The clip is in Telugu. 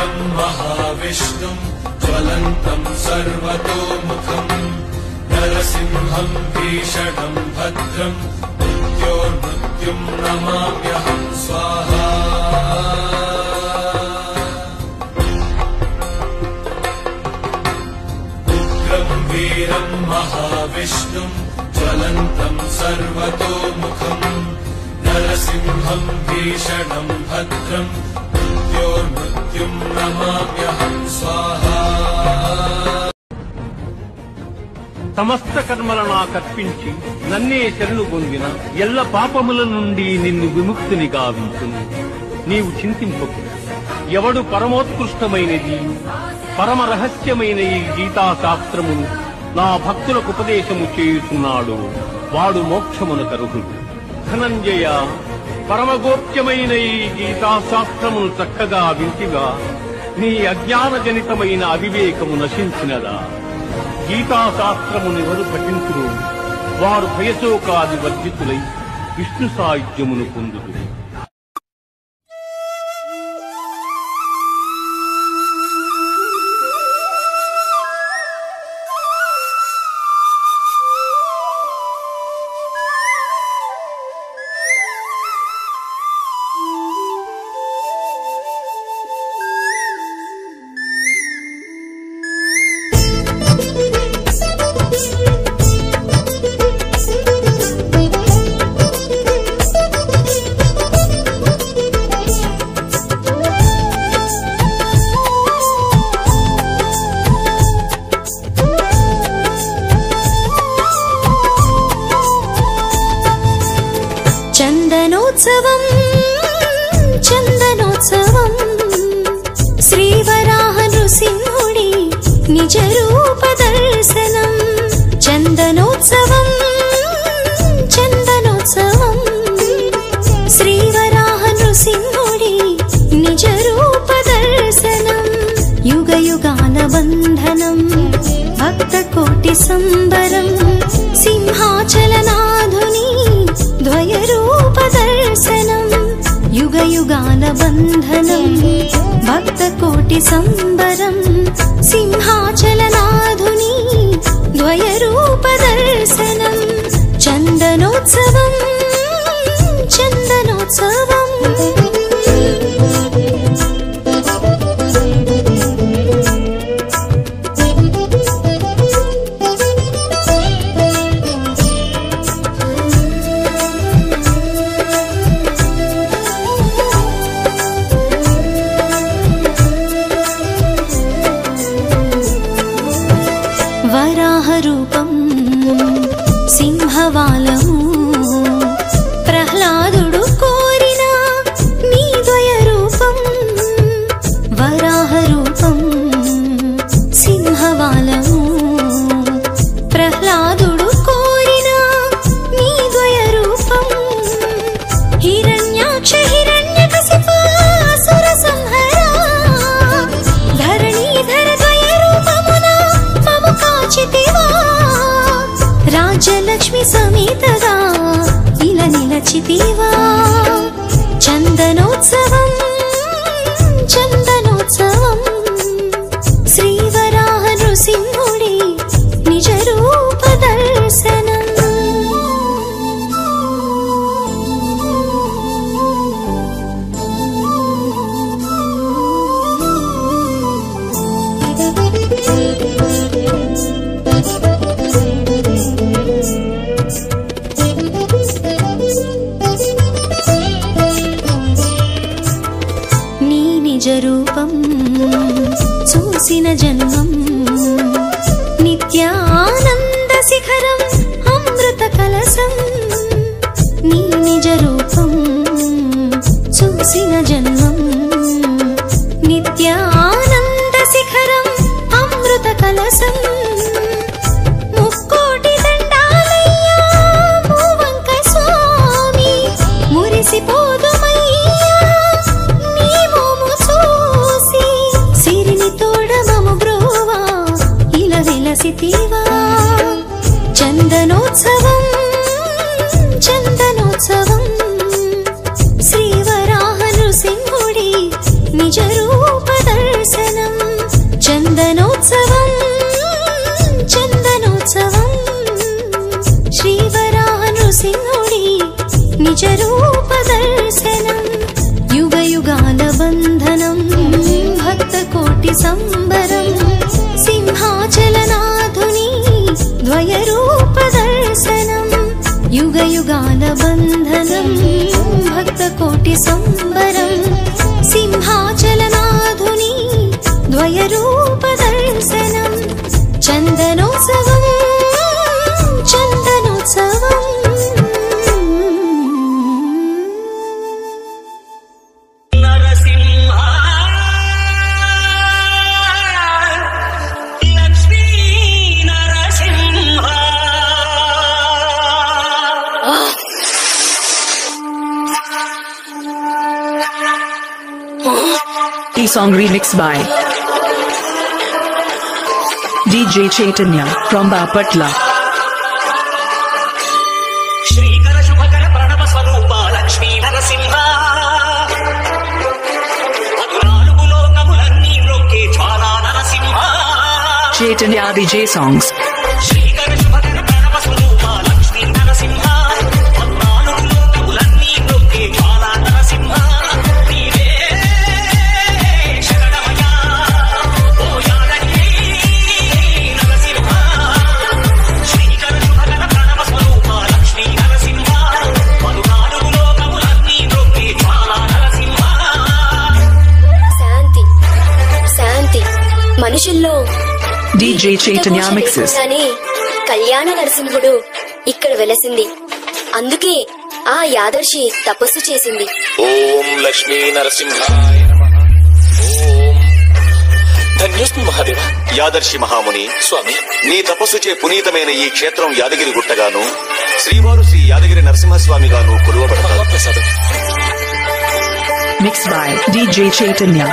वीरं महाविष्णुं ज्वलन्तं सर्वतोमुखम् नरसिंहं भीषणं भद्रं मृत्योर्मृत्युं नमाम्यहं स्वाहा। उग्रं वीरं महाविष्णुं ज्वलन्तं सर्वतोमुखम् नरसिंहं भीषणं भद्रं मृत्योर्मृत्युं नमाम्यहं स्वाहा। సమస్త కర్మలను కర్పించి నన్నే శరణు పొందిన ఎల్ల పాపముల నుండి నిన్ను విముక్తిని గావించును. నీవు చింతింపకు. ఎవడు పరమోత్కృష్టమైనది పరమ రహస్యమైన ఈ గీతాశాస్త్రమును నా భక్తులకు ఉపదేశము చేయుచున్నాడు వాడు మోక్షమునకు అర్హుడు. ధనంజయ, పరమగోప్యమైన ఈ గీతాశాస్త్రమును చక్కగా వింటిగా నీ అజ్ఞానజనితమైన అవివేకము నశించినదా? గీతాశాస్త్రమునెవరు పఠించురు వారు భయశోకాది వర్జితులై విష్ణు సాయుధ్యమును పొందుదురు. చందనోత్సవం చందనోత్సవం శ్రీవరాహ నృసింహుడి నిజ రూప దర్శనం. చందనోత్సవం చందనోత్సవం శ్రీవరాహ నృసింహుడి నిజ రూప దర్శనం. యుగ యుగాన బంధనం భక్త కోటి సంబరం సింహాచలనాధుని ద్వయ రూప దర్శనం. యుగ యుగాన బంధనం భక్త కోటి సంబరం సింహాచలనాధుని ద్వయ రూప దర్శనం. చందనోత్సవం చందనోత్సవం వరాహ రూపం సింహవాలము ప్రహ్లాదుడు కోరిన నీ ద్వయ రూపం. వరాహ రూపం సింహవాలము ప్రహ్లాదుడు కోరిన నీ ద్వయ రూపం. హిరణ్యాక్ష హిరణ్యకశిపా అసుర సంహరా ధరణీధర ద్వయ రూపమున మము కాచితివా. రాజ్యలక్ష్మి సమేతగా ఇలా నిలచితివా. చందనోత్సవం చందనోత్సవం శ్రీవరాహ నృసింహుడి నిజ రూప దర్శనం. నీ నిజ రూపం చూసిన జన్మం నిత్యానంద శిఖరం అమృత కలసం. నీ నిజ రూపం చూసిన జన్మం నిత్యానంద శిఖరం అమృత కలసం. ముక్కోటి దండాలయ్యా మూవంక స్వామి మురిసిపోదుమయ్యా నీ మోము చూసి. సిరిని తోడమము బ్రోవా ఇలా విలసితివా. చందనోత్సవం చందనోత్సవం శ్రీవరాహ నృసింహుడి నిజ రూప దర్శనం. నిజరూప దర్శనం యుగ యుగాల బంధనం భక్త కోటి సంబరం సింహాచలనాథుని ద్వయరూప దర్శనం యుగ యుగాల బంధనం భక్త కోటి సంబరం సింహాచలనాథుని ద్వయరూప దర్శనం Chandanotsavam Chandanotsavam Song remixed by DJ Chaitanya from Bapatla. Shrikara Shubhakara Pranava Swarupa Lakshmi Narasimha Aduralugu Lokamulanni Mrokke Jwala Narasimha Chaitanya DJ songs. Shrikara Shubhakara Pranava Swarupa Lakshmi Narasimha Aduralugu Lokamulanni Mrokke Jwala Narasimha మనుషుల్లో DJ Chaitanya mixes. కళ్యాణ నరసింహుడు ఇక్కడ వెలసింది. అందుకే ఆ యాదర్శి తపస్సు చేసింది. ఓం లక్ష్మీ నరసింహాయ నమః. ఓం ధన్యోస్మి మహాదేవ. యాదర్శి మహాముని స్వామి, నీ తపస్సుచే పునీతమైన ఈ క్షేత్రం యాదగిరి గుట్టగాను, శ్రీవారు Shri Yadagiri నరసింహస్వామిగాను కొలువబడతారు. Mixed by DJ Chaitanya.